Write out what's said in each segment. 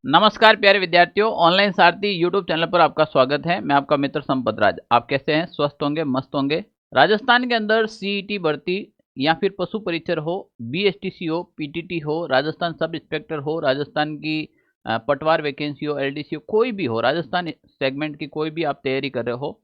नमस्कार प्यारे विद्यार्थियों, ऑनलाइन सारथी यूट्यूब चैनल पर आपका स्वागत है। मैं आपका मित्र संपत राज। आप कैसे हैं? स्वस्थ होंगे, मस्त होंगे। राजस्थान के अंदर सीईटी भर्ती या फिर पशु परीक्षर हो, बीएसटीसी हो, पीटीटी हो, राजस्थान सब इंस्पेक्टर हो, राजस्थान की पटवार वैकेंसी हो, एलडीसी हो, कोई भी हो, राजस्थान सेगमेंट की कोई भी आप तैयारी कर रहे हो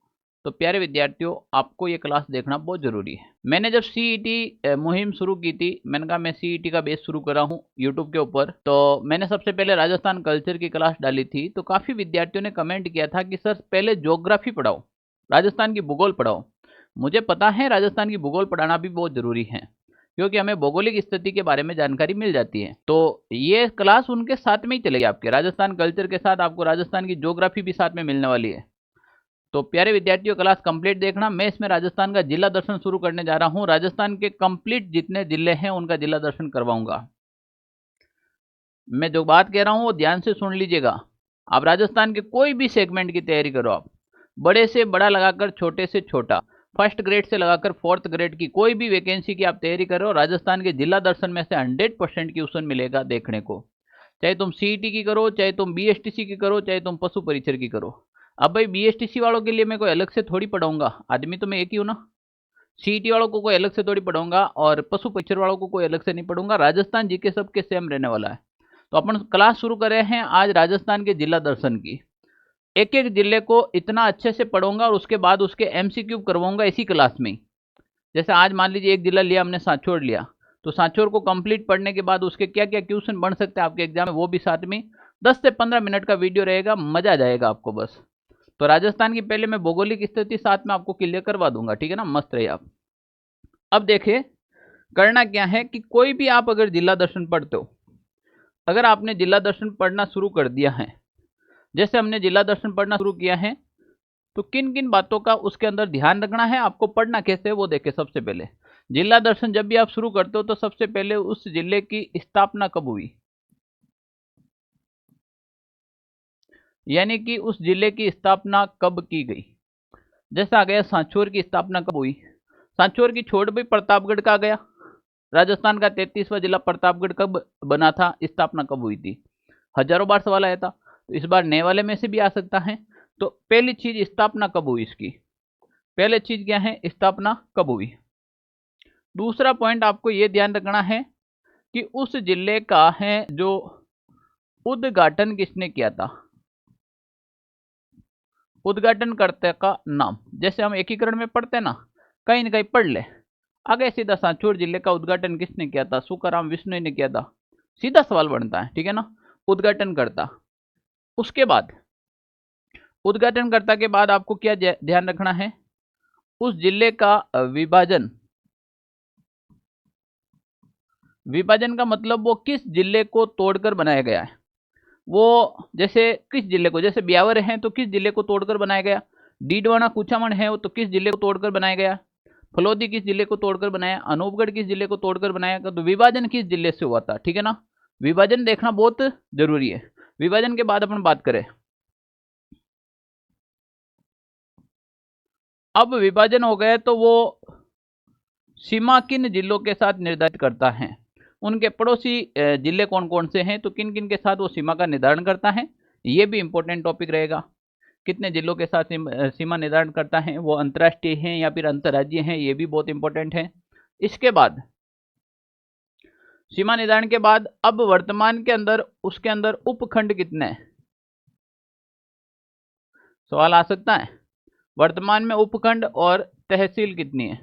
तो प्यारे विद्यार्थियों आपको ये क्लास देखना बहुत जरूरी है। मैंने जब सीईटी मुहिम शुरू की थी, मैंने कहा मैं सीईटी का बेस शुरू कर रहा हूँ यूट्यूब के ऊपर, तो मैंने सबसे पहले राजस्थान कल्चर की क्लास डाली थी। तो काफी विद्यार्थियों ने कमेंट किया था कि सर पहले ज्योग्राफी पढ़ाओ, राजस्थान की भूगोल पढ़ाओ। मुझे पता है राजस्थान की भूगोल पढ़ाना भी बहुत जरूरी है, क्योंकि हमें भौगोलिक स्थिति के बारे में जानकारी मिल जाती है। तो ये क्लास उनके साथ में ही चलेगी, आपके राजस्थान कल्चर के साथ आपको राजस्थान की ज्योग्राफी भी साथ में मिलने वाली है। तो प्यारे विद्यार्थियों क्लास कंप्लीट देखना। मैं इसमें राजस्थान का जिला दर्शन शुरू करने जा रहा हूं। राजस्थान के कंप्लीट जितने जिले हैं उनका जिला दर्शन करवाऊंगा। मैं जो बात कह रहा हूं वो ध्यान से सुन लीजिएगा। आप राजस्थान के कोई भी सेगमेंट की तैयारी करो, आप बड़े से बड़ा लगाकर छोटे से छोटा, फर्स्ट ग्रेड से लगाकर फोर्थ ग्रेड की कोई भी वैकेंसी की आप तैयारी करो, राजस्थान के जिला दर्शन में से 100% क्वेश्चन मिलेगा देखने को। चाहे तुम सीईटी की करो, चाहे तुम बीएसटीसी की करो, चाहे तुम पशु परीक्षर की करो। अब भाई बीएसटीसी वालों के लिए मैं कोई अलग से थोड़ी पढ़ाऊंगा, आदमी तो मैं एक ही हूं ना। सीईटी वालों को कोई अलग से थोड़ी पढ़ाऊंगा और पशु परीक्षर वालों को कोई अलग से नहीं पढ़ूंगा। राजस्थान जीके सबके सेम रहने वाला है। तो अपन क्लास शुरू कर रहे हैं आज राजस्थान के जिला दर्शन की। एक एक जिले को इतना अच्छे से पढ़ूंगा और उसके बाद उसके एमसीक्यू करवाऊंगा इसी क्लास में। जैसे आज मान लीजिए एक जिला लिया हमने, सांचौर लिया, तो सांचौर को कंप्लीट पढ़ने के बाद उसके क्या क्या क्वेश्चन बन सकते हैं आपके एग्जाम में, वो भी साथ में 10 से 15 मिनट का वीडियो रहेगा, मजा आ जाएगा आपको बस। तो राजस्थान की पहले मैं भौगोलिक स्थिति साथ में आपको क्लियर करवा दूंगा, ठीक है ना, मस्त रहिए आप। अब देखिए करना क्या है कि कोई भी आप अगर जिला दर्शन पढ़ते हो, अगर आपने जिला दर्शन पढ़ना शुरू कर दिया है, जैसे हमने जिला दर्शन पढ़ना शुरू किया है, तो किन किन बातों का उसके अंदर ध्यान रखना है, आपको पढ़ना कैसे है वो देखे। सबसे पहले जिला दर्शन जब भी आप शुरू करते हो तो सबसे पहले उस जिले की स्थापना कब हुई, यानी कि उस जिले की स्थापना कब की गई। जैसा आ गया सांचौर की स्थापना कब हुई, सांचौर की छोड़ भी प्रतापगढ़ का आ गया। राजस्थान का 33वां जिला प्रतापगढ़ कब बना था, स्थापना कब हुई थी। हजारों बार सवाल आया था, तो इस बार नए वाले में से भी आ सकता है। तो पहली चीज स्थापना कब हुई इसकी, पहले चीज क्या है, स्थापना कब हुई। दूसरा पॉइंट आपको यह ध्यान रखना है कि उस जिले का है जो उद्घाटन किसने किया था, उद्घाटनकर्ता का नाम। जैसे हम एकीकरण में पढ़ते ना, कहीं ना कहीं पढ़ ले, आगे सीधा सांचौर जिले का उद्घाटन किसने किया था, सुकाराम विष्णु ने किया था, सीधा सवाल बनता है, ठीक है ना, उद्घाटनकर्ता। उसके बाद उद्घाटनकर्ता के बाद आपको क्या ध्यान रखना है, उस जिले का विभाजन। विभाजन का मतलब वो किस जिले को तोड़कर बनाया गया है, वो जैसे किस जिले को, जैसे ब्यावर है तो किस जिले को तोड़कर बनाया गया, डीडवाना कुचामन है तो किस जिले को तोड़कर बनाया गया, फलोदी किस जिले को तोड़कर बनाया, अनूपगढ़ किस जिले को तोड़कर बनाया, तो विभाजन किस जिले से हुआ था, ठीक है ना। विभाजन देखना बहुत जरूरी है। विभाजन के बाद अपन बात करें, अब विभाजन हो गया तो वो सीमा किन जिलों के साथ निर्धारित करता है, उनके पड़ोसी जिले कौन कौन से हैं, तो किन किन के साथ वो सीमा का निर्धारण करता है, ये भी इंपॉर्टेंट टॉपिक रहेगा। कितने जिलों के साथ सीमा निर्धारण करता है, वो अंतर्राष्ट्रीय हैं या फिर अंतर्राज्यीय हैं, ये भी बहुत इंपॉर्टेंट है। इसके बाद सीमा निर्धारण के बाद अब वर्तमान के अंदर उसके अंदर उपखंड कितने हैं, सवाल आ सकता है। वर्तमान में उपखंड और तहसील कितनी है,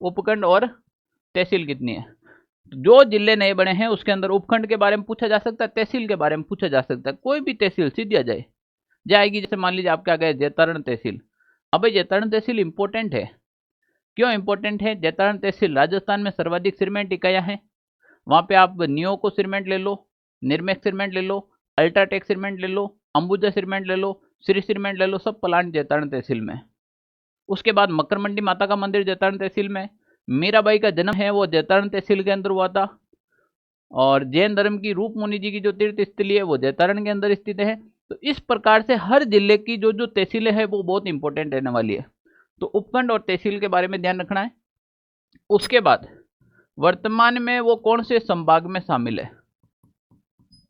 उपखंड और तहसील कितनी है। जो जिले नए बने हैं उसके अंदर उपखंड के बारे में पूछा जा सकता है, तहसील के बारे में पूछा जा सकता है, कोई भी तहसील सीधी आ जाएगी। जैसे मान लीजिए आपके आ गए जैतारण तहसील। अब जैतारण तहसील इंपॉर्टेंट है, क्यों इंपॉर्टेंट है, जैतारण तहसील राजस्थान में सर्वाधिक सीमेंट इकाइयां हैं। वहां पे आप नियोको सीमेंट ले लो, निर्मेक सीमेंट ले लो, अल्ट्राटेक सीमेंट ले लो, अंबुजा सीमेंट ले लो, श्री सीमेंट ले लो, सब प्लांट जैतारण तहसील में। उसके बाद मकर मंडी माता का मंदिर जैतारण तहसील में। मीराबाई का जन्म है वो जैतारण तहसील के अंदर हुआ था। और जैन धर्म की रूप मुनि जी की जो तीर्थ स्थली है वो जैतारण के अंदर स्थित है। तो इस प्रकार से हर जिले की जो जो तहसीलें हैं वो बहुत इंपॉर्टेंट रहने वाली है। तो उपखंड और तहसील के बारे में ध्यान रखना है। उसके बाद वर्तमान में वो कौन से संभाग में शामिल है,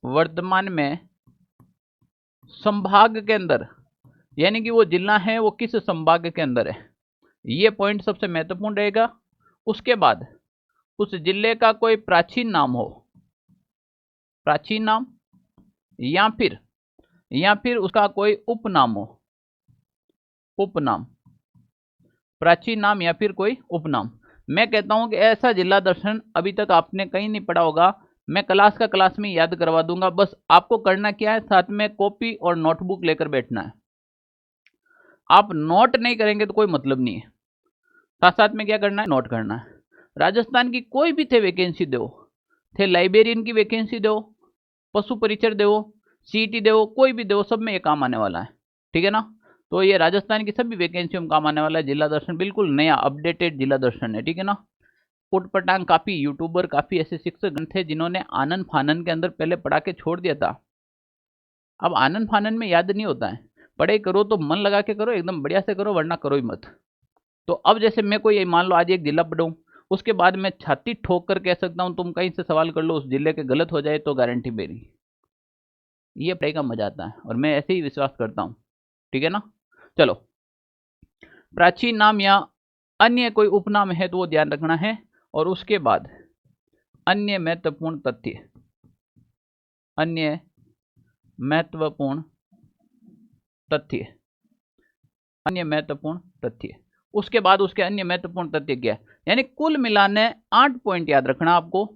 वर्तमान में संभाग के अंदर, यानी कि वो जिला है वो किस संभाग के अंदर है, ये पॉइंट सबसे महत्वपूर्ण रहेगा। उसके बाद उस जिले का कोई प्राचीन नाम हो, प्राचीन नाम, या फिर उसका कोई उपनाम हो, उपनाम, प्राचीन नाम या फिर कोई उपनाम। मैं कहता हूं कि ऐसा जिला दर्शन अभी तक आपने कहीं नहीं पढ़ा होगा, मैं क्लास में याद करवा दूंगा। बस आपको करना क्या है, साथ में कॉपी और नोटबुक लेकर बैठना है। आप नोट नहीं करेंगे तो कोई मतलब नहीं है, साथ साथ में क्या करना है, नोट करना है। राजस्थान की कोई भी थे वैकेंसी दो, थे लाइब्रेरियन की वैकेंसी दो, पशु परिचर दो, सीईटी दो, कोई भी दो, सब में ये काम आने वाला है, ठीक है ना। तो ये राजस्थान की सभी वैकेंसी में काम आने वाला है। जिला दर्शन बिल्कुल नया अपडेटेड जिला दर्शन है, ठीक है ना। पुटपटांग काफी यूट्यूबर, काफी ऐसे शिक्षक थे जिन्होंने आनंद फानन के अंदर पहले पढ़ा के छोड़ दिया था। अब आनंद फानन में याद नहीं होता है, पढ़ाई करो तो मन लगा के करो, एकदम बढ़िया से करो, वरना करो ही मत। तो अब जैसे मैं कोई मान लो आज एक जिला पढ़ूं, उसके बाद मैं छाती ठोक कर कह सकता हूं, तुम कहीं से सवाल कर लो, उस जिले के गलत हो जाए तो गारंटी मेरी। ये पढ़ाई का मजा आता है और मैं ऐसे ही विश्वास करता हूं, ठीक है ना। चलो, प्राचीन नाम या अन्य कोई उपनाम है तो वो ध्यान रखना है। और उसके बाद अन्य महत्वपूर्ण तथ्य, अन्य महत्वपूर्ण तथ्य, अन्य महत्वपूर्ण तथ्य। उसके बाद उसके अन्य महत्वपूर्ण तथ्य क्या है, यानी कुल मिलाने 8 पॉइंट याद रखना आपको।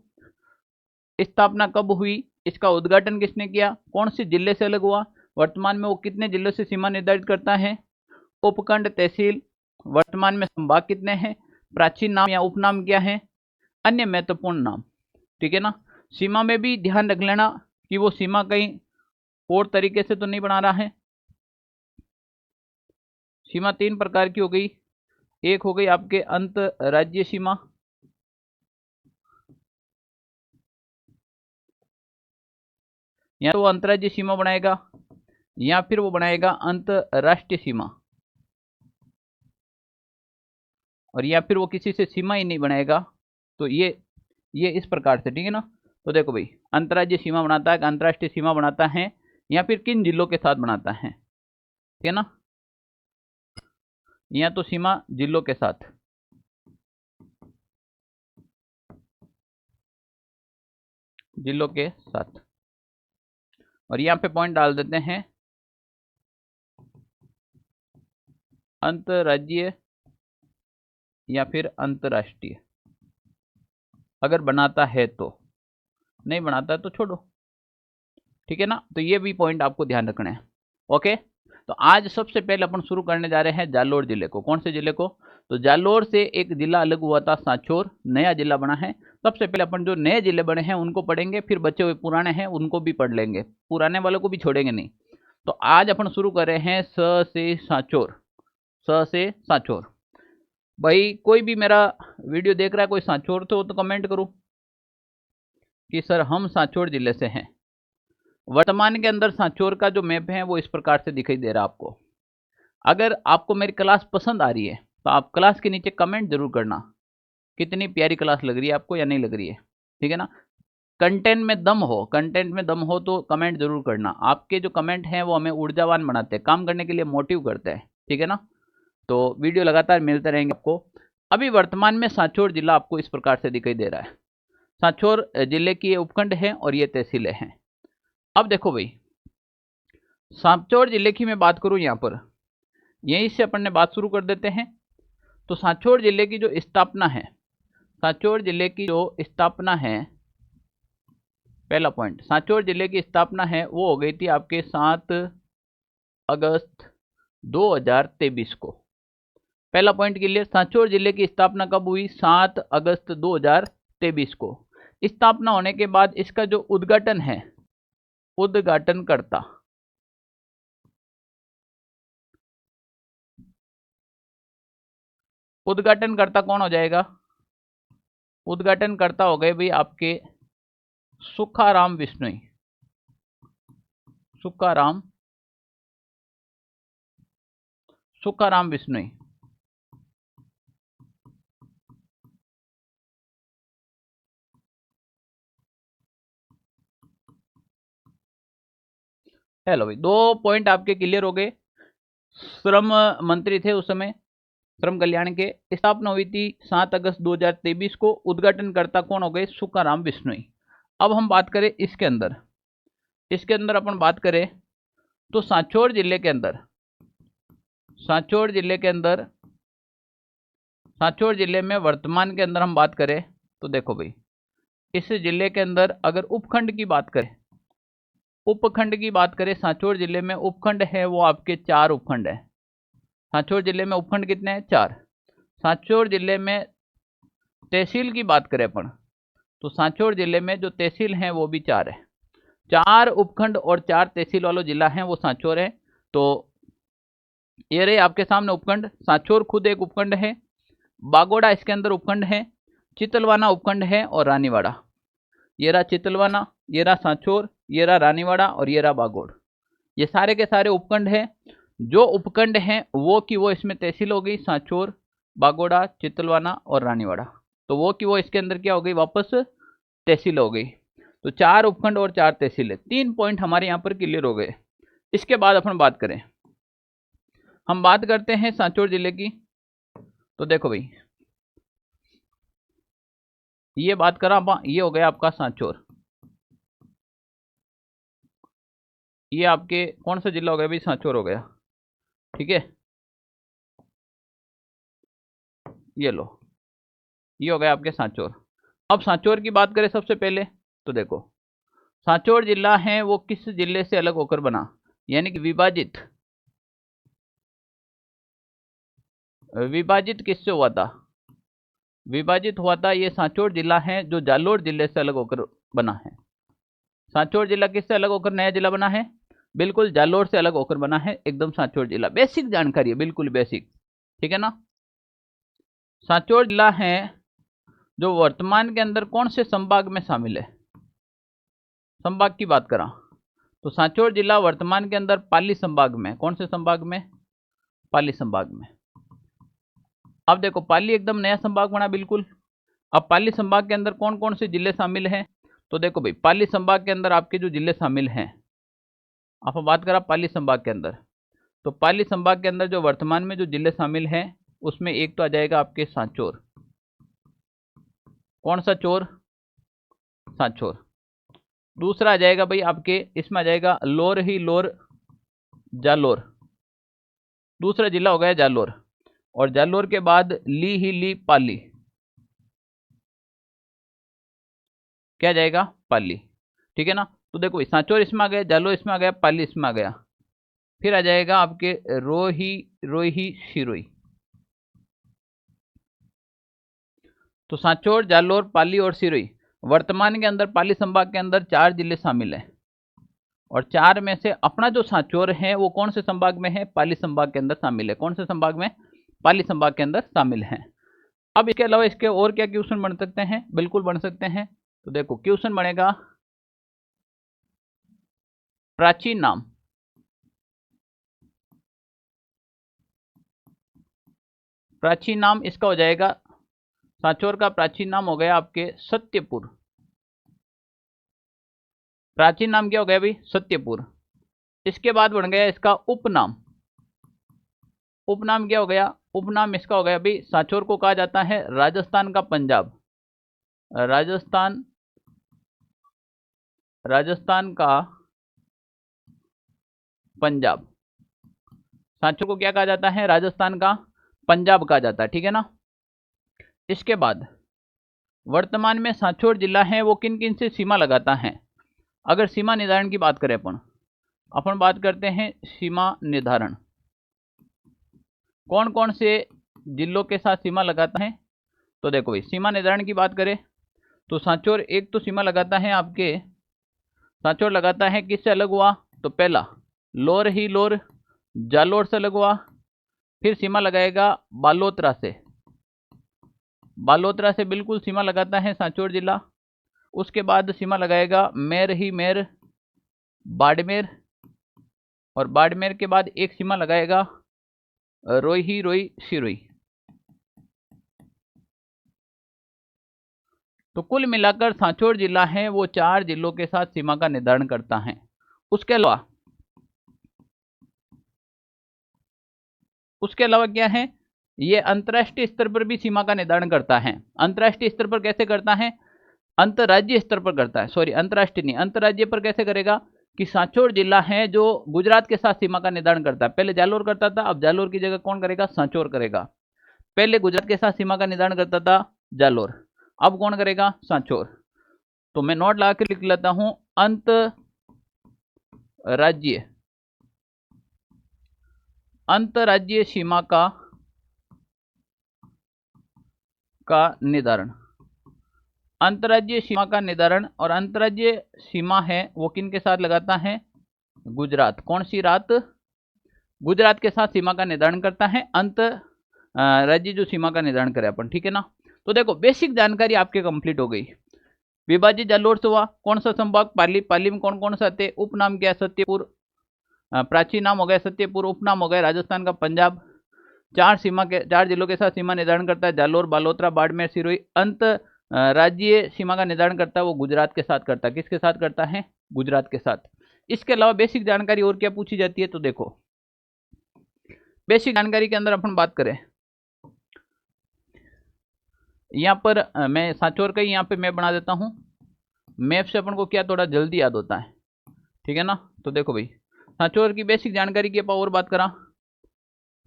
स्थापना कब हुई, इसका उद्घाटन किसने किया, कौन से जिले से अलग हुआ, वर्तमान में वो कितने जिलों से सीमा निर्धारित करता है, उपखंड, तहसील, वर्तमान में संभाग कितने हैं, प्राचीन नाम या उपनाम क्या है, अन्य महत्वपूर्ण नाम, ठीक है ना। सीमा में भी ध्यान रख लेना कि वो सीमा कहीं और तरीके से तो नहीं बना रहा है। सीमा 3 प्रकार की हो गई, एक हो गई आपके अंतर्राज्यीय सीमा, या तो वो अंतर्राज्यीय सीमा बनाएगा या फिर वो बनाएगा अंतर्राष्ट्रीय सीमा, और या फिर वो किसी से सीमा ही नहीं बनाएगा। तो ये इस प्रकार से, ठीक है ना। तो देखो भाई, अंतर्राज्यीय सीमा बनाता है, अंतर्राष्ट्रीय सीमा बनाता है, या फिर किन जिलों के साथ बनाता है, ठीक है ना। या तो सीमा जिलों के साथ, जिलों के साथ, और यहाँ पे पॉइंट डाल देते हैं अंतर्राज्यीय या फिर अंतर्राष्ट्रीय, अगर बनाता है तो, नहीं बनाता है तो छोड़ो, ठीक है ना। तो ये भी पॉइंट आपको ध्यान रखना है, ओके। तो आज सबसे पहले अपन शुरू करने जा रहे हैं जालोर जिले को। कौन से जिले को, तो जालोर से एक जिला अलग हुआ था, सांचौर, नया जिला बना है। सबसे पहले अपन जो नए जिले बने हैं उनको पढ़ेंगे, फिर बचे हुए पुराने हैं उनको भी पढ़ लेंगे, पुराने वालों को भी छोड़ेंगे नहीं। तो आज अपन शुरू कर रहे हैं स से सांचौर, स से सांचौर। भाई कोई भी मेरा वीडियो देख रहा है, कोई सांचौर तो कमेंट करो कि सर हम सांचौर जिले से हैं। वर्तमान के अंदर सांचौर का जो मैप है वो इस प्रकार से दिखाई दे रहा है आपको। अगर आपको मेरी क्लास पसंद आ रही है तो आप क्लास के नीचे कमेंट जरूर करना, कितनी प्यारी क्लास लग रही है आपको या नहीं लग रही है, ठीक है ना। कंटेंट में दम हो, कंटेंट में दम हो तो कमेंट जरूर करना। आपके जो कमेंट हैं वो हमें ऊर्जावान बनाते हैं, काम करने के लिए मोटिव करते हैं, ठीक है ना। तो वीडियो लगातार मिलते रहेंगे आपको। अभी वर्तमान में सांचौर जिला आपको इस प्रकार से दिखाई दे रहा है। सांचौर जिले की ये उपखंड है और ये तहसीलें हैं। अब देखो भाई, सांचौर जिले की मैं बात करूं, यहाँ पर यहीं से अपन ने बात शुरू कर देते हैं। तो सांचौर जिले की जो स्थापना है, सांचौर जिले की जो स्थापना है, पहला पॉइंट, सांचौर जिले की स्थापना है वो हो गई थी आपके 7 अगस्त 2023 को। पहला पॉइंट के लिए, सांचौर जिले की स्थापना कब हुई, 7 अगस्त 2023 को। स्थापना होने के बाद इसका जो उद्घाटन है, उद्घाटनकर्ता, उद्घाटनकर्ता कौन हो जाएगा, उद्घाटनकर्ता हो गए भाई आपके सुखाराम बिश्नोई, सुखाराम, सुखाराम बिश्नोई। हेलो भाई, 2 पॉइंट आपके क्लियर हो गए। श्रम मंत्री थे उस समय, श्रम कल्याण के, स्थापना हुई थी 7 अगस्त 2023 को। उद्घाटनकर्ता कौन हो गए? सुखाराम बिश्नोई। अब हम बात करें इसके अंदर अपन बात करें तो सांचौर जिले के अंदर, सांचौर जिले में वर्तमान के अंदर हम बात करें तो देखो भाई, इस जिले के अंदर अगर उपखंड की बात करें सांचौर जिले में उपखंड है वो आपके 4 उपखंड है। सांचौर जिले में उपखंड कितने हैं? 4। सांचौर जिले में तहसील की बात करें अपन तो सांचौर जिले में जो तहसील हैं वो भी 4 है। 4 उपखंड और 4 तहसील वाला जिला है वो सांचौर है। तो ये रहे आपके सामने उपखंड। सांचौर खुद एक उपखंड है, बागोड़ा इसके अंदर उपखंड है, चितलवाना उपखंड है और रानीवाड़ा। ये रहा चितलवाना, ये रहा सांचौर, ये रहा रानीवाड़ा और ये रहा बागोड़। ये सारे के सारे उपखंड हैं। जो उपखंड हैं वो की वो इसमें तहसील हो गई, सांचौर, बागोड़ा, चितलवाना और रानीवाड़ा। तो वो की वो इसके अंदर क्या हो गई? वापस तहसील हो गई। तो 4 उपखंड और 4 तहसील है। 3 पॉइंट हमारे यहाँ पर क्लियर हो गए। इसके बाद अपन बात करते हैं सांचौर जिले की। तो देखो भाई, ये बात करा ये हो गया आपका सांचौर। ये आपके कौन सा जिला हो गया भाई? सांचौर हो गया, ठीक है। ये लो, ये हो गया आपके सांचौर। अब सांचौर की बात करें सबसे पहले तो देखो, सांचौर जिला है वो किस जिले से अलग होकर बना? यानी कि विभाजित किससे हुआ था? विभाजित हुआ था ये सांचौर जिला है जो जालोर जिले से अलग होकर बना है। सांचौर जिला किससे अलग होकर नया जिला बना है? बिल्कुल जालोर से अलग होकर बना है एकदम सांचौर जिला। बेसिक जानकारी है, बिल्कुल बेसिक, ठीक है ना। सांचौर जिला है जो वर्तमान के अंदर कौन से संभाग में शामिल है? संभाग की बात करा तो सांचौर जिला वर्तमान के अंदर पाली संभाग में। कौन से संभाग में? पाली संभाग में। अब देखो, पाली एकदम नया संभाग बना बिल्कुल। अब पाली संभाग के अंदर कौन कौन से जिले शामिल हैं? तो देखो भाई, पाली संभाग के अंदर आपके जो जिले शामिल हैं, आप बात करा पाली संभाग के अंदर, तो पाली संभाग के अंदर जो वर्तमान में जो जिले शामिल हैं उसमें एक तो आ जाएगा आपके सांचौर। कौन सा चोर? सांचौर। दूसरा आ जाएगा भाई आपके, इसमें आ जाएगा लोर ही लोर, जालोर। दूसरा जिला हो गया जालोर। और जालोर के बाद ली ही ली, पाली। क्या जाएगा? पाली, ठीक है ना। तो देखो, सांचौर इसमें आ गया, जालोर इसमें आ गया, पाली इसमें आ गया। फिर आ जाएगा आपके रोही, रोही, शिरोई। तो सांचौर, जालोर, पाली और सिरोही। वर्तमान के अंदर पाली संभाग के अंदर 4 जिले शामिल हैं और 4 में से अपना जो सांचौर है वो कौन से संभाग में है? पाली संभाग के अंदर शामिल है। कौन से संभाग में? पाली संभाग के अंदर शामिल है। अब इसके अलावा इसके और क्या क्वेश्चन बन सकते हैं? बिल्कुल बन सकते हैं। तो देखो, क्वेश्चन बनेगा प्राचीन नाम। प्राचीन नाम इसका हो जाएगा, सांचौर का प्राचीन नाम हो गया आपके सत्यपुर। प्राचीन नाम क्या हो गया भाई? सत्यपुर। इसके बाद बन गया इसका उपनाम। उपनाम क्या हो गया? उपनाम इसका हो गया भाई, सांचौर को कहा जाता है राजस्थान का पंजाब। राजस्थान का पंजाब। सांचौर को क्या कहा जाता है? राजस्थान का पंजाब कहा जाता है, ठीक है ना। इसके बाद वर्तमान में सांचौर जिला है वो किन किन से सीमा लगाता है? अगर सीमा निर्धारण की बात करें अपन बात करते हैं सीमा निर्धारण। कौन कौन से जिलों के साथ सीमा लगाता है? तो देखो भाई, सीमा निर्धारण की बात करें तो सांचौर एक तो सीमा लगाता है आपके, सांचौर लगाता है किससे अलग हुआ? तो पहला लोर ही लोर, जालोर से अलग हुआ। फिर सीमा लगाएगा बालोतरा से, बालोतरा से बिल्कुल सीमा लगाता है सांचौर जिला। उसके बाद सीमा लगाएगा मेर ही मेर, बाड़मेर। और बाड़मेर के बाद एक सीमा लगाएगा रोही रोही, सिरोही। तो कुल मिलाकर सांचौर जिला है वो 4 जिलों के साथ सीमा का निर्धारण करता है। उसके अलावा उसके अलावा क्या है, ये अंतर्राष्ट्रीय स्तर पर भी सीमा का निर्धारण करता है। अंतर्राष्ट्रीय स्तर पर कैसे करता है, अंतर्राज्यीय स्तर पर करता है, सॉरी अंतर्राष्ट्रीय नहीं, अंतर्राज्यीय पर कैसे करेगा कि सांचौर जिला है जो गुजरात के साथ सीमा का निर्धारण करता है। पहले जालोर करता था, अब जालोर की जगह कौन करेगा, सांचौर करेगा। पहले गुजरात के साथ सीमा का निर्धारण करता था जालोर, अब कौन करेगा, सांचौर। तो मैं नोट लगा के लिख लेता हूं, अंतर्राज्यीय सीमा का निर्धारण, अंतर्राज्यीय सीमा का निर्धारण। और अंतर्राज्यीय सीमा है वो किन के साथ लगाता है, गुजरात। कौन सी रात, गुजरात के साथ सीमा का निर्धारण करता है राज्य जो सीमा का निर्धारण करे अपन, ठीक है ना। तो देखो बेसिक जानकारी आपके कंप्लीट हो गई। विभाजित जालोर से हुआ, कौन सा संभाग, पाली। पाली में कौन कौन सा आते, उपनाम क्या, सत्यपुर, प्राचीन नाम हो गया सत्यपुर, उपनाम हो गया राजस्थान का पंजाब। चार जिलों के साथ सीमा निर्धारण करता है, जालोर, बालोतरा, बाड़मेर, सिरोही। राज्य सीमा का निर्धारण करता है वो गुजरात के साथ करता है। किसके साथ करता है, गुजरात के साथ। इसके अलावा बेसिक जानकारी और क्या पूछी जाती है, तो देखो बेसिक जानकारी के अंदर अपन बात करें, यहाँ पर मैं सांचौर का ही यहाँ पे मैप बना देता हूँ। मैप से अपन को क्या थोड़ा जल्दी याद होता है, ठीक है ना। तो देखो भाई सांचौर की बेसिक जानकारी की और बात करा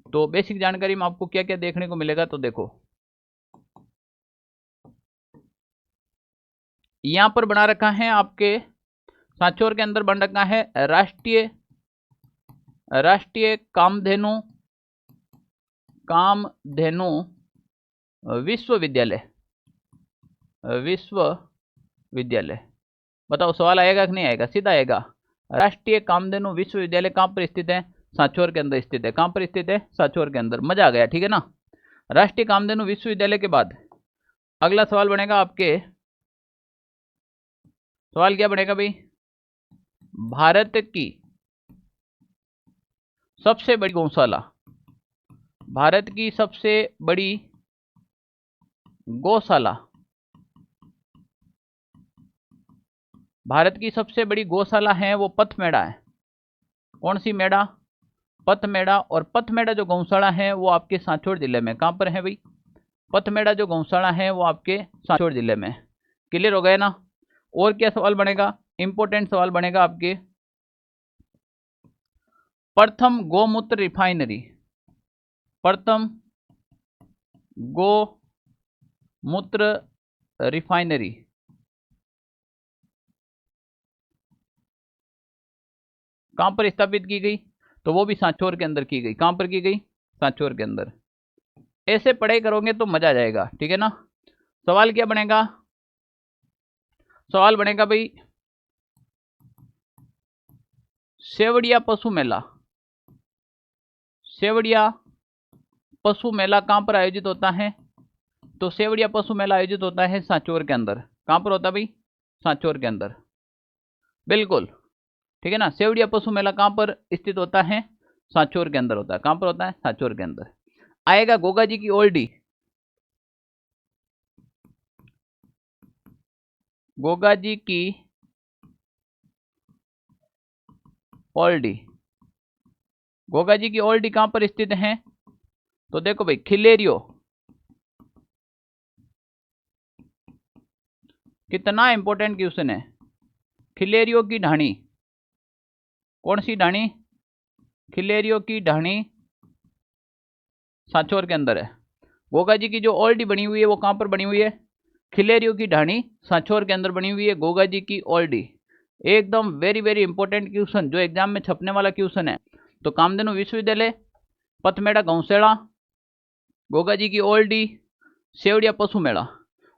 तो बेसिक जानकारी में आपको क्या क्या देखने को मिलेगा, तो देखो यहाँ पर बना रखा है आपके सांचौर के अंदर बन रखा है राष्ट्रीय कामधेनु विश्वविद्यालय। बताओ सवाल आएगा कि नहीं आएगा, सीधा आएगा। राष्ट्रीय कामधेनु विश्वविद्यालय कहाँ पर स्थित है, सांचौर के अंदर स्थित है। कहाँ पर स्थित है, सांचौर के अंदर। मजा आ गया, ठीक है ना। राष्ट्रीय कामधेनु विश्वविद्यालय के बाद अगला सवाल बनेगा आपके, सवाल क्या बनेगा भाई, भारत की सबसे बड़ी गौशाला, भारत की सबसे बड़ी गौशाला, भारत की सबसे बड़ी गौशाला है वो पथमेड़ा है। कौन सी मेड़ा, पथमेड़ा। और पथमेड़ा जो गौशाला है वो आपके सांचौर जिले में, कहां पर है भाई, पथमेड़ा जो गौशाला है वो आपके सांचौर जिले में। क्लियर हो गए ना। और क्या सवाल बनेगा, इंपॉर्टेंट सवाल बनेगा आपके, प्रथम गोमूत्र रिफाइनरी, प्रथम गोमूत्र रिफाइनरी कहां पर स्थापित की गई, तो वो भी सांचौर के अंदर की गई। कहां पर की गई, सांचौर के अंदर। ऐसे पढ़ाई करोगे तो मजा आ जाएगा, ठीक है ना। सवाल क्या बनेगा, सवाल बनेगा भाई सेवड़िया पशु मेला, सेवड़िया पशु मेला कहां पर आयोजित होता है, तो सेवड़िया पशु मेला आयोजित होता है सांचौर के अंदर। कहां पर होता है भाई, सांचौर के अंदर, बिल्कुल, ठीक है ना। सेवड़िया पशु मेला कहां पर स्थित होता है, सांचौर के अंदर होता है। कहां पर होता है, सांचौर के अंदर। आएगा गोगा जी की ओल्डी, गोगा जी की ओल्डी, गोगा जी की ओल्डी कहां पर स्थित है, तो देखो भाई खिलेरियो, कितना इंपॉर्टेंट क्वेश्चन है। खिलेरियो की ढाणी, कौन सी ढाणी, खिलेरियो की ढाणी सांचौर के अंदर है। गोगा जी की जो ओल्डी बनी हुई है वो कहां पर बनी हुई है, खिलेरियो की ढाणी सांचौर के अंदर बनी हुई है, गोगा जी की ओल्डी। एकदम वेरी वेरी इंपॉर्टेंट क्वेश्चन जो एग्जाम में छपने वाला क्वेश्चन है। तो कामधेनु विश्वविद्यालय, पथमेड़ा गौशाला, गोगा जी की ओल्डी, सेवड़िया पशु मेला।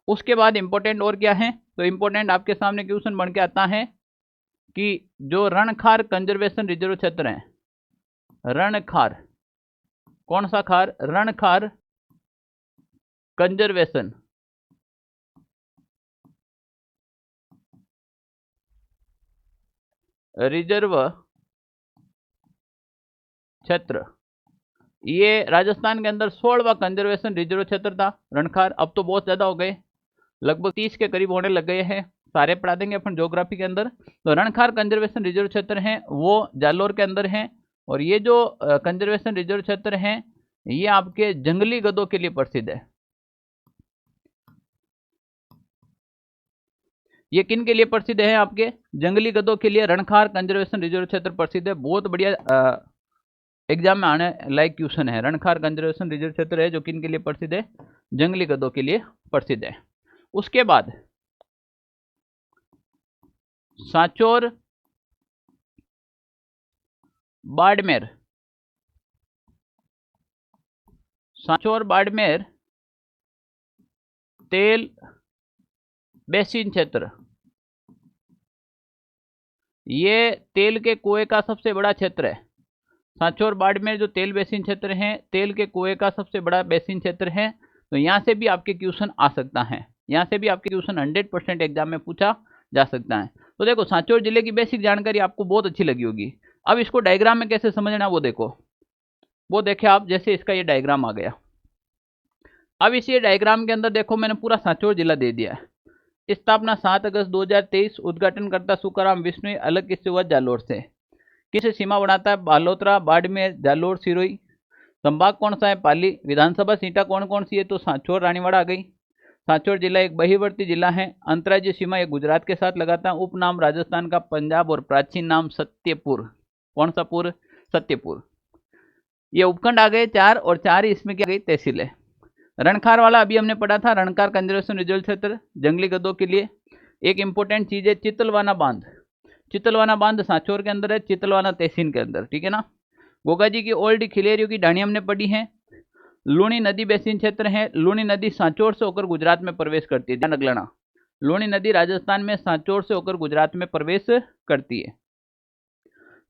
उसके बाद इंपॉर्टेंट और क्या है, तो इंपॉर्टेंट आपके सामने क्वेश्चन बन के आता है कि जो रणखार कंजर्वेशन रिजर्व क्षेत्र है, रणखार, कौन सा खार, रणखार कंजर्वेशन रिजर्व क्षेत्र, ये राजस्थान के अंदर 16वां कंजर्वेशन रिजर्व क्षेत्र था रणखार। अब तो बहुत ज्यादा हो गए, लगभग 30 के करीब होने लग गए हैं। सारे पढ़ा देंगे अपन ज्योग्राफी के अंदर। तो रणखार कंजर्वेशन रिजर्व क्षेत्र है वो जालोर के अंदर है। और ये जो कंजर्वेशन रिजर्व क्षेत्र है ये आपके जंगली गधों के लिए प्रसिद्ध है। ये किन के लिए प्रसिद्ध है? आपके जंगली गधों के लिए रणखार कंजर्वेशन रिजर्व क्षेत्र प्रसिद्ध है। बहुत बढ़िया एग्जाम में आने लायक क्वेश्चन है। रणखार कंजर्वेशन रिजर्व क्षेत्र है जो किन के लिए प्रसिद्ध है? जंगली गधों के लिए प्रसिद्ध है। उसके बाद सांचौर बाड़मेर, सांचौर बाड़मेर तेल बेसिन क्षेत्र, ये तेल के कुएं का सबसे बड़ा क्षेत्र है। सांचौर बाड़मेर जो तेल बेसिन क्षेत्र है, तेल के कुएं का सबसे बड़ा बेसिन क्षेत्र है। तो यहाँ से भी आपके क्वेश्चन आ सकता है, यहाँ से भी आपके क्वेश्चन 100% एग्जाम में पूछा जा सकता है। तो देखो सांचौर जिले की बेसिक जानकारी आपको बहुत अच्छी लगी होगी। अब इसको डायग्राम में कैसे समझना वो देखो, वो देखे आप। जैसे इसका ये डायग्राम आ गया। अब इस ये डायग्राम के अंदर देखो मैंने पूरा सांचौर जिला दे दिया है। स्थापना 7 अगस्त 2023, उद्घाटनकर्ता सुकाराम विष्णु, अलग किससे हुआ? जालोर से। किसे सीमा बनाता है? बालोतरा, बाड़मेर, जालोर, सिरोही। संभाग कौन सा है? पाली। विधानसभा सीटा कौन कौन सी है? तो सांचौर रानीवाड़ा आ गई। सांचौर जिला एक बहिर्वर्ती जिला है। अंतर्राज्यीय सीमा ये गुजरात के साथ लगाता है। उपनाम राजस्थान का पंजाब और प्राचीन नाम सत्यपुर। कौन सा पुर? सत्यपुर। ये उपखंड आ गए 4 और 4 इसमें क्या गई? तहसीलें। रणखार वाला अभी हमने पढ़ा था, रणखार कंजर्वेशन रिजर्व क्षेत्र जंगली गधों के लिए। एक इंपॉर्टेंट चीज है चितलवाना बांध। चितलवाना बांध सांचौर के अंदर है, चितलवाना तहसील के अंदर, ठीक है ना। गोगा जी की ओल्ड खिलेरियों की ढाणी हमने पढ़ी है। लूणी नदी बेसिन क्षेत्र है। लूणी नदी सांचौर से होकर गुजरात में प्रवेश करती है, ध्यान रख लेना। लूणी नदी राजस्थान में सांचौर से होकर गुजरात में प्रवेश करती है।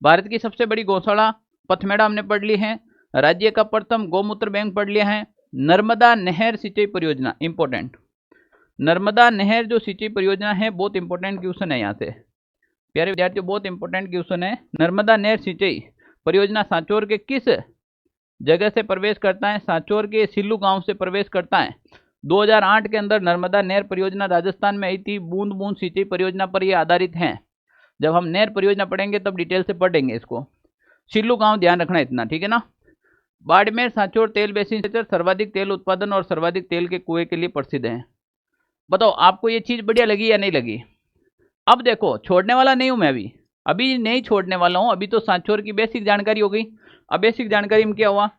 भारत की सबसे बड़ी गौशाला पथमेड़ा हमने पढ़ ली है। राज्य का प्रथम गौमूत्र बैंक पढ़ लिया है। नर्मदा नहर सिंचाई परियोजना इंपॉर्टेंट। नर्मदा नहर जो सिंचाई परियोजना है बहुत इंपॉर्टेंट क्वेश्चन है यहाँ से प्यारे विद्यार्थियों, बहुत इंपॉर्टेंट क्वेश्चन है। नर्मदा नहर सिंचाई परियोजना सांचौर के किस जगह से प्रवेश करता है? सांचौर के सिल्लू गांव से प्रवेश करता है। 2008 के अंदर नर्मदा नहर परियोजना राजस्थान में आई थी। बूंद बूंद सिंचाई परियोजना पर यह आधारित है। जब हम नहर परियोजना पढ़ेंगे तब डिटेल से पढ़ेंगे इसको। सिल्लू गांव ध्यान रखना इतना, ठीक है ना। बाड़मेर सांचौर तेल बेसिन क्षेत्र सर्वाधिक तेल उत्पादन और सर्वाधिक तेल के कुएं के लिए प्रसिद्ध है। बताओ आपको ये चीज बढ़िया लगी या नहीं लगी? अब देखो छोड़ने वाला नहीं हूं मैं, अभी नहीं छोड़ने वाला हूं। अभी तो सांचौर की बेसिक जानकारी हो गई। अब बेसिक जानकारी में क्या हुआ?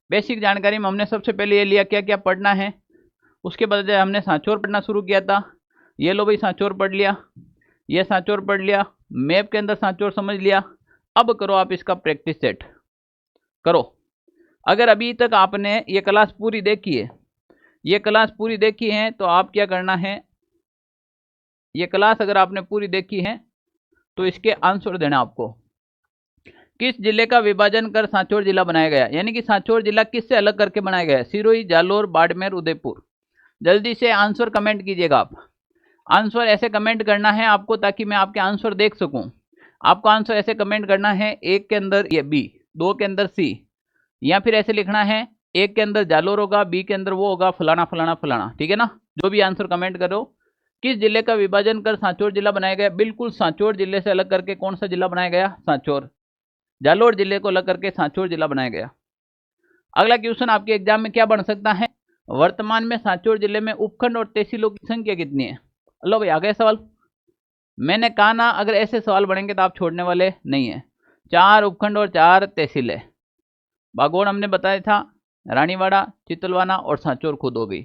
बेसिक जानकारी में हमने सबसे पहले ये लिया क्या क्या पढ़ना है। उसके बाद हमने सांचौर पढ़ना शुरू किया था। ये लो भाई सांचौर पढ़ लिया, ये सांचौर पढ़ लिया, मैप के अंदर सांचौर समझ लिया। अब करो आप इसका प्रैक्टिस सेट करो। अगर अभी तक आपने ये क्लास पूरी देखी है, ये क्लास पूरी देखी है तो आप क्या करना है, ये क्लास अगर आपने पूरी देखी है तो इसके आंसर देना आपको। किस जिले का विभाजन कर सांचौर जिला बनाया गया? यानी कि सांचौर जिला किससे अलग करके बनाया गया? सिरोही, जालोर, बाड़मेर, उदयपुर। जल्दी से आंसर कमेंट कीजिएगा आप। आंसर ऐसे कमेंट करना है आपको ताकि मैं आपके आंसर देख सकूं। आपको आंसर ऐसे कमेंट करना है, 1 के अंदर ये बी, 2 के अंदर सी, या फिर ऐसे लिखना है 1 के अंदर जालोर होगा, बी के अंदर वो होगा, फलाना फलाना फलाना, ठीक है ना। जो भी आंसर कमेंट करो। किस जिले का विभाजन कर सांचौर जिला बनाया गया? बिल्कुल सांचौर जिले से अलग करके कौन सा जिला बनाया गया? सांचौर। जालोर जिले को अलग करके सांचौर जिला बनाया गया। अगला क्वेश्चन आपके एग्जाम में क्या बन सकता है? वर्तमान में सांचौर जिले में उपखंड और तहसीलों की संख्या कितनी है? लो भाई आ गया सवाल। मैंने कहा ना अगर ऐसे सवाल बनेंगे तो आप छोड़ने वाले नहीं है। 4 उपखंड और 4 तहसीलें। बागोड़ हमने बताया था, रानीवाड़ा, चितलवाना और सांचौर खुद हो गई।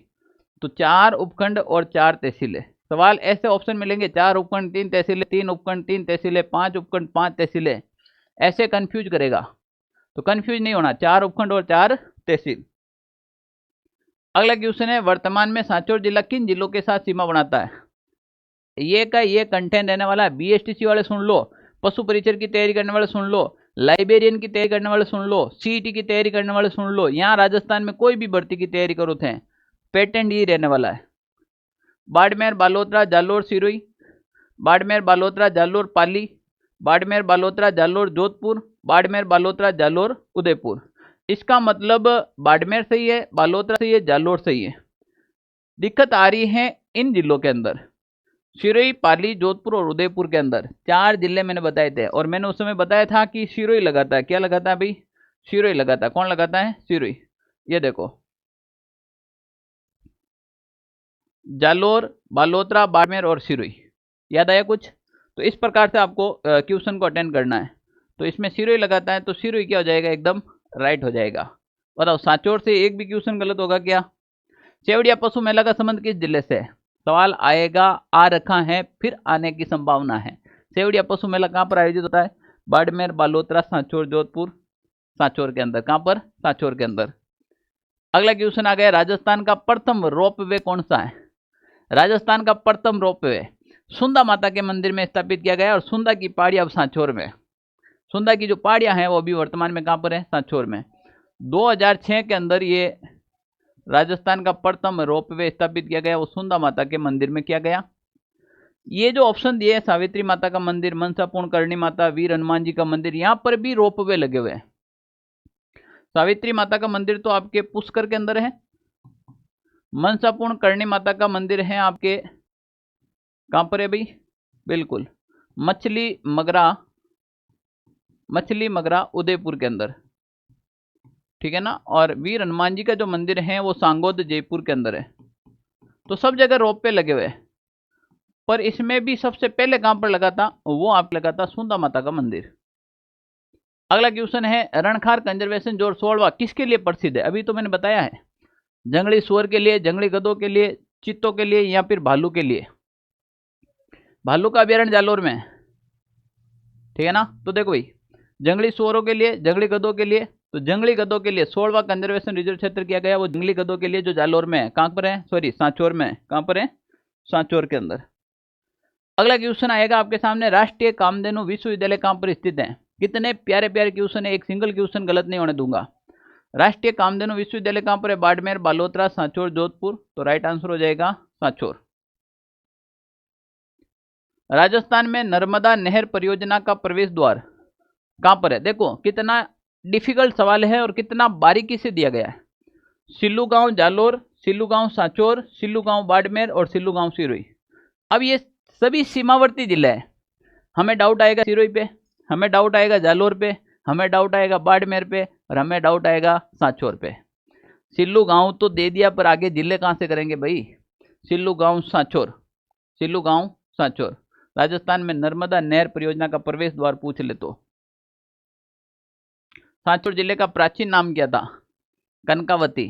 तो 4 उपखंड और 4 तहसीलें। सवाल ऐसे ऑप्शन मिलेंगे 4 उपखंड 3 तहसीलें, 3 उपखंड 3 तहसीलें, 5 उपखंड 5 तहसीलें, ऐसे कंफ्यूज करेगा। तो कंफ्यूज नहीं होना, 4 उपखंड और 4 तहसील। अगला क्वेश्चन है वर्तमान में सांचौर जिला किन जिलों के साथ सीमा बनाता है? ये का ये कंटेंट रहने वाला है। बीएसटीसी वाले सुन लो, पशु परिचर की तैयारी करने वाले सुन लो, लाइब्रेरियन की तैयारी करने वाले सुन लो, सीईटी की तैयारी करने वाले सुन लो। यहाँ राजस्थान में कोई भी भर्ती की तैयारी करो थे पैटर्न ये रहने वाला है। बाड़मेर, बालोतरा, जालोर, सिरोही, बाड़मेर, बालोतरा, जालोर, पाली, बाड़मेर, बालोतरा, जालोर, जोधपुर, बाड़मेर, बालोतरा, जालोर, उदयपुर। इसका मतलब बाड़मेर सही है, बालोतरा सही है, जालोर सही है। दिक्कत आ रही है इन जिलों के अंदर, सिरोही, पाली, जोधपुर और उदयपुर के अंदर 4 जिले मैंने बताए थे। और मैंने उस समय बताया था कि सिरोही लगाता है। क्या लगाता है भाई? सिरोही लगाता है। कौन लगाता है? सिरोही। ये देखो, जालोर, बालोतरा, बाड़मेर और सिरोही। याद आया कुछ? तो इस प्रकार से आपको क्वेश्चन को अटेंड करना है। तो इसमें सिरोही लगाता है तो सिरोही क्या हो जाएगा? एकदम राइट हो जाएगा। बताओ, सांचौर से एक भी क्वेश्चन गलत होगा क्या? सेवड़िया पशु मेला का संबंध किस जिले से है? सवाल आएगा, आ रखा है, फिर आने की संभावना है। सेवड़िया पशु मेला कहाँ पर आयोजित होता है? बाड़मेर, बालोतरा, सांचौर, जोधपुर। सांचौर के अंदर। कहाँ पर? सांचौर के अंदर। अगला क्वेश्चन आ गया, राजस्थान का प्रथम रोपवे कौन सा है? राजस्थान का प्रथम रोपवे सुंदा माता के मंदिर में स्थापित किया गया और सुंदा की पहाड़ियां अब सांचौर में। सुंदा की जो पहाड़ियां हैं वो अभी वर्तमान में कहां पर है? सांचौर में। 2006 के अंदर ये राजस्थान का प्रथम रोपवे स्थापित किया गया, वो सुंदा माता के मंदिर में किया गया। ये जो ऑप्शन दिए, सावित्री माता का मंदिर, मनसापूर्ण करणी माता, वीर हनुमान जी का मंदिर, यहां पर भी रोपवे लगे हुए हैं। सावित्री माता का मंदिर तो आपके पुष्कर के अंदर है। मनसापूर्ण करणी माता का मंदिर है आपके कहां पर है भाई? बिल्कुल मछली मगरा उदयपुर के अंदर, ठीक है ना। और वीर हनुमान जी का जो मंदिर है वो सांगोद जयपुर के अंदर है। तो सब जगह रोप पे लगे हुए, पर इसमें भी सबसे पहले कहां पर लगा था? वो आप लगा था सुंदा माता का मंदिर। अगला क्वेश्चन है, रणखार कंजर्वेशन जोन 16वां किसके लिए प्रसिद्ध है? अभी तो मैंने बताया है, जंगली सुअर के लिए, जंगली गधों के लिए, चीतों के लिए, या फिर भालू के लिए। भालू का अभ्यारण्य जालोर में, ठीक है ना। तो देखो भाई, जंगली सुअरों के लिए, जंगली गधों के लिए, तो जंगली गधों के लिए 16वां कंजर्वेशन रिजर्व क्षेत्र किया गया, वो जंगली गधों के लिए जो जालोर में है। कहां पर है? सॉरी, सांचौर में है। कहां पर है? सांचौर के अंदर। अगला क्वेश्चन आएगा आपके सामने, राष्ट्रीय कामधेनु विश्वविद्यालय कहां पर स्थित है? कितने प्यारे प्यारे क्वेश्चन है, एक सिंगल क्वेश्चन गलत नहीं होने दूंगा। राष्ट्रीय कामधेनु विश्वविद्यालय कहां पर है? बाड़मेर, बालोतरा, सांचौर, जोधपुर। तो राइट आंसर हो जाएगा सांचौर। राजस्थान में नर्मदा नहर परियोजना का प्रवेश द्वार कहां पर है? देखो कितना डिफिकल्ट सवाल है और कितना बारीकी से दिया गया है। सिल्लू गांव जालोर, सिल्लू गांव सांचौर, सिल्लू गांव बाड़मेर और सिल्लू गांव सिरोही। अब ये सभी सीमावर्ती जिले हैं। हमें डाउट आएगा सिरोही पे, हमें डाउट आएगा जालोर पे, हमें डाउट आएगा बाड़मेर पे, और हमें डाउट आएगा सांचौर पे। सिल्लू गांव तो दे दिया, पर आगे जिले कहां से करेंगे भाई? सिल्लू गांव सांचौर, सिल्लू गांव सांचौर। राजस्थान में नर्मदा नहर परियोजना का प्रवेश द्वार पूछ ले तो सांचौर जिले का प्राचीन नाम क्या था? कनकावती।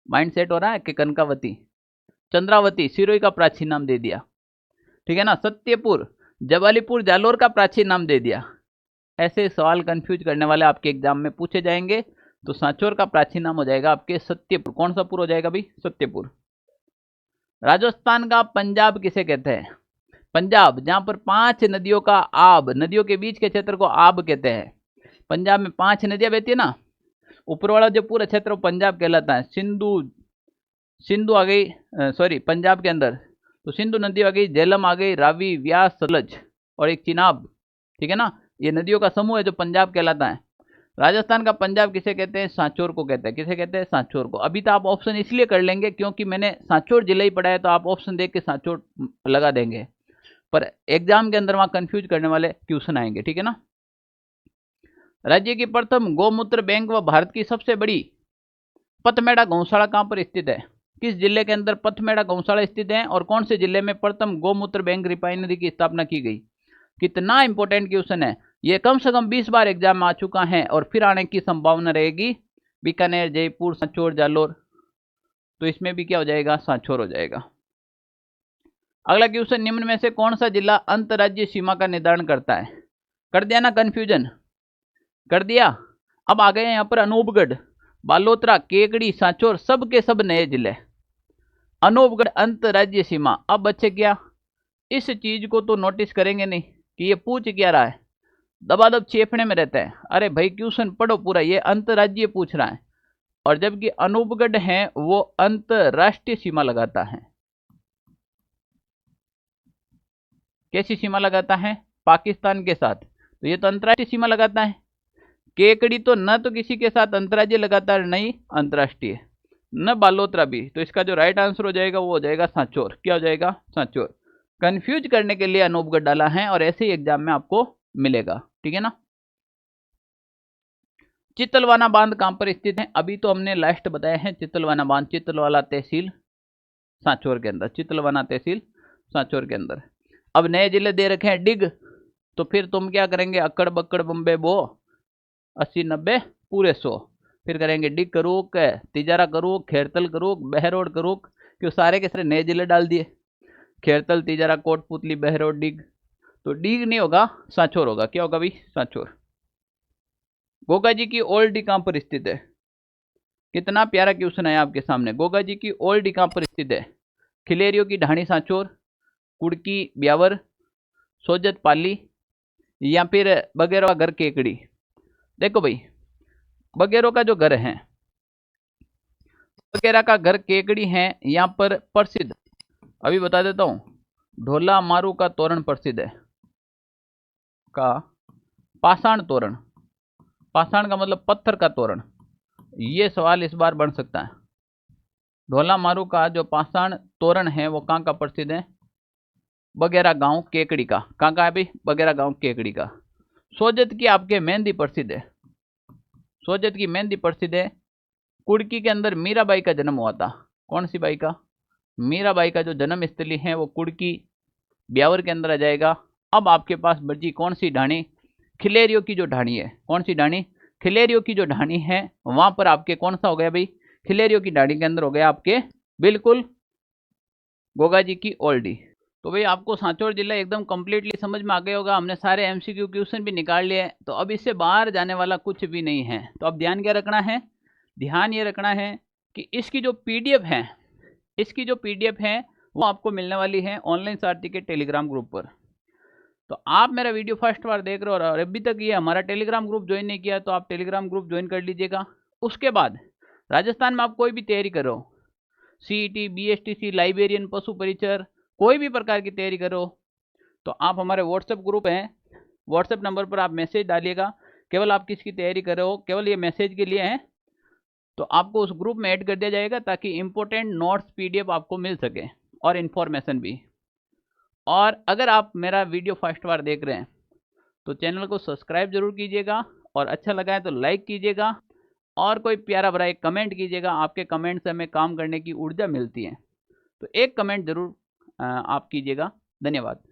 माइंड सेट हो रहा है कि कनकावती। चंद्रावती सिरोही का प्राचीन नाम दे दिया, ठीक है ना। सत्यपुर, जवालीपुर जालोर का प्राचीन नाम दे दिया। ऐसे सवाल कंफ्यूज करने वाले आपके एग्जाम में पूछे जाएंगे। तो सांचौर का प्राचीन नाम हो जाएगा आपके सत्यपुर। कौन सा पुर हो जाएगा भाई? सत्यपुर। राजस्थान का पंजाब किसे कहते हैं? पंजाब, जहां पर 5 नदियों का आब, नदियों के बीच के क्षेत्र को आब कहते हैं। पंजाब में 5 नदियां बहती है ना, ऊपर वाला जो पूरा क्षेत्र वो पंजाब कहलाता है। सिंधु आ गई, सॉरी पंजाब के अंदर तो सिंधु नदी आ गई, झेलम आ गई, रावी, व्यास, सतलज और एक चिनाब, ठीक है ना। ये नदियों का समूह है जो पंजाब कहलाता है। राजस्थान का पंजाब किसे कहते हैं? सांचौर को कहते हैं। किसे कहते हैं? सांचौर को। अभी तो आप ऑप्शन इसलिए कर लेंगे क्योंकि मैंने सांचौर जिला ही पढ़ा है, तो आप ऑप्शन देख के सांचौर लगा देंगे, पर एग्जाम के अंदर वहां कंफ्यूज करने वाले क्वेश्चन आएंगे, ठीक है ना। राज्य की प्रथम गौमूत्र बैंक व भारत की सबसे बड़ी पथमेड़ा गौशाला कहां पर स्थित है? किस जिले के अंदर पथमेड़ा गौशाला स्थित है और कौन से जिले में प्रथम गौमूत्र बैंक रिफाइनरी की स्थापना की गई? कितना इंपॉर्टेंट क्वेश्चन है ये, कम से कम 20 बार एग्जाम में आ चुका है और फिर आने की संभावना रहेगी। बीकानेर, जयपुर, सांचौर, जालोर। तो इसमें भी क्या हो जाएगा? सांचौर हो जाएगा। अगला क्वेश्चन, निम्न में से कौन सा जिला अंतर्राज्यीय सीमा का निर्धारण करता है? कर दिया ना कंफ्यूजन, कर दिया। अब आ गए यहाँ पर अनूपगढ़, बालोतरा, केकड़ी, सांचौर, सब के सब नए जिले। अनूपगढ़ अंतर्राज्यीय सीमा। अब बच्चे क्या इस चीज को तो नोटिस करेंगे नहीं कि ये पूछ क्या रहा है, दबादब चेपने में रहता है। अरे भाई क्वेश्चन पढ़ो पूरा, ये अंतर्राज्यीय पूछ रहा है, और जबकि अनूपगढ़ है वो अंतरराष्ट्रीय सीमा लगाता है। कैसी सीमा लगाता है? पाकिस्तान के साथ। तो ये तो अंतर्राष्ट्रीय सीमा लगाता है। केकड़ी तो न तो किसी के साथ अंतर्राज्यीय लगाता है, नहीं अंतर्राष्ट्रीय, न बालोतरा भी। तो इसका जो राइट आंसर हो जाएगा वो हो जाएगा सांचौर। क्या हो जाएगा? सांचौर। कंफ्यूज करने के लिए अनूपगढ़ डाला है और ऐसे ही एग्जाम में आपको मिलेगा, ठीक है ना। चितलवाना बांध कहाँ पर स्थित है? अभी तो हमने लास्ट बताया है चितलवाना बांध, चितलवाना तहसील सांचौर के अंदर, चितलवाना तहसील सांचौर के अंदर। अब नए जिले दे रखे हैं डिग, तो फिर तुम क्या करेंगे? अक्कड़ बक्कड़ बम्बे बो 80 90 पूरे 100, फिर करेंगे डिग करूक, तिजारा करूक, खेरतल करूक, बहरोड करूक, क्यों सारे के सारे नए जिले डाल दिए, खेरतल, तिजारा, कोटपुतली, बहरोड, डिग। तो डिग नहीं होगा, सांचौर होगा। क्या होगा भाई? सांचौर। गोगा जी की ओल्ड डी कहां पर स्थित है? कितना प्यारा क्वेश्चन है आपके सामने। गोगा जी की ओल्ड डी कहां पर स्थित है? खिलेरियो की ढाणी सांचौर, कुड़की ब्यावर, सोजत पाली, या फिर बगेरवा घर केकड़ी। देखो भाई, बगेरो का जो घर है, बगेरा का घर केकड़ी है, यहाँ पर प्रसिद्ध, अभी बता देता हूं, ढोला मारू का तोरण प्रसिद्ध है। का पाषाण तोरण, पाषाण का मतलब पत्थर का तोरण, ये सवाल इस बार बन सकता है। ढोला मारू का जो पाषाण तोरण है वो कहाँ का प्रसिद्ध है? बगेरा गांव केकड़ी का। कहाँ का है भाई? बगेरा गांव केकड़ी का। सोजत की आपके मेहंदी प्रसिद्ध है, सोजत की मेहंदी प्रसिद्ध है। कुड़की के अंदर मीराबाई का जन्म हुआ था। कौन सी बाई का? मीराबाई का जो जन्म स्थली है वो कुड़की ब्यावर के अंदर आ जाएगा। अब आपके पास बची कौन सी ढाणी? खिलेरियो की जो ढाणी है। कौन सी ढाणी? खिलेरियो की जो ढाणी है वहां पर आपके कौन सा हो गया भाई? खिलेरियो की ढाणी के अंदर हो गया आपके बिल्कुल गोगा जी की ओल्डी। तो भाई आपको सांचौर जिला एकदम कंप्लीटली समझ में आ गया होगा। हमने सारे एमसीक्यू क्वेश्चन भी निकाल लिए, तो अब इससे बाहर जाने वाला कुछ भी नहीं है। तो अब ध्यान क्या रखना है? ध्यान ये रखना है कि इसकी जो पीडीएफ है, इसकी जो पीडीएफ है वो आपको मिलने वाली है ऑनलाइन सारथी के टेलीग्राम ग्रुप पर। तो आप मेरा वीडियो फर्स्ट बार देख रहे हो और अभी तक ये हमारा टेलीग्राम ग्रुप ज्वाइन नहीं किया, तो आप टेलीग्राम ग्रुप ज्वाइन कर लीजिएगा। उसके बाद राजस्थान में आप कोई भी तैयारी करो, सीईटी, बीएसटीसी, लाइब्रेरियन, पशु परिचर, कोई भी प्रकार की तैयारी करो, तो आप हमारे व्हाट्सएप ग्रुप हैं, व्हाट्सएप नंबर पर आप मैसेज डालिएगा। केवल आप किसकी तैयारी कर रहे हो, केवल ये मैसेज के लिए हैं, तो आपको उस ग्रुप में ऐड कर दिया जाएगा ताकि इंपॉर्टेंट नोट्स पीडीएफ आपको मिल सके और इन्फॉर्मेशन भी। और अगर आप मेरा वीडियो फर्स्ट बार देख रहे हैं तो चैनल को सब्सक्राइब जरूर कीजिएगा, और अच्छा लगा है तो लाइक कीजिएगा, और कोई प्यारा भरा एक कमेंट कीजिएगा। आपके कमेंट से हमें काम करने की ऊर्जा मिलती है, तो एक कमेंट जरूर आप कीजिएगा। धन्यवाद।